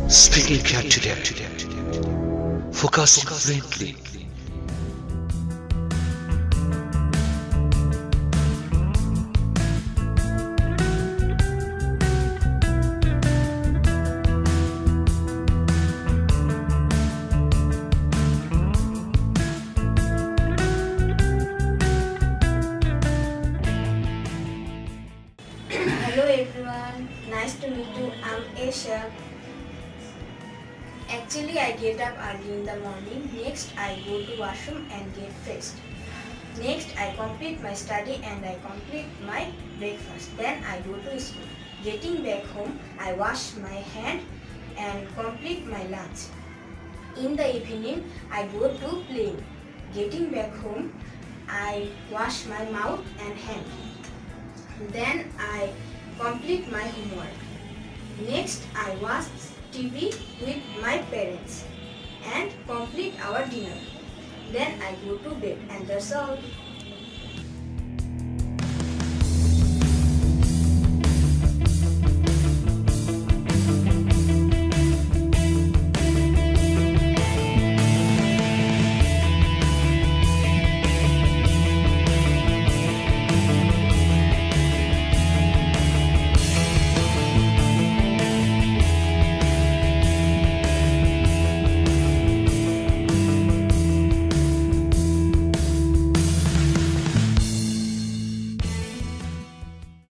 Speaking today. Focusing greatly. Hello everyone, nice to meet you. I'm Esha. Actually, I get up early in the morning. Next, I go to washroom and get dressed. Next, I complete my study and I complete my breakfast. Then I go to school. Getting back home, I wash my hand and complete my lunch. In the evening, I go to playing. Getting back home, I wash my mouth and hand. Then I complete my homework. Next, I watch TV with my parents and complete our dinner. Then I go to bed and that's all.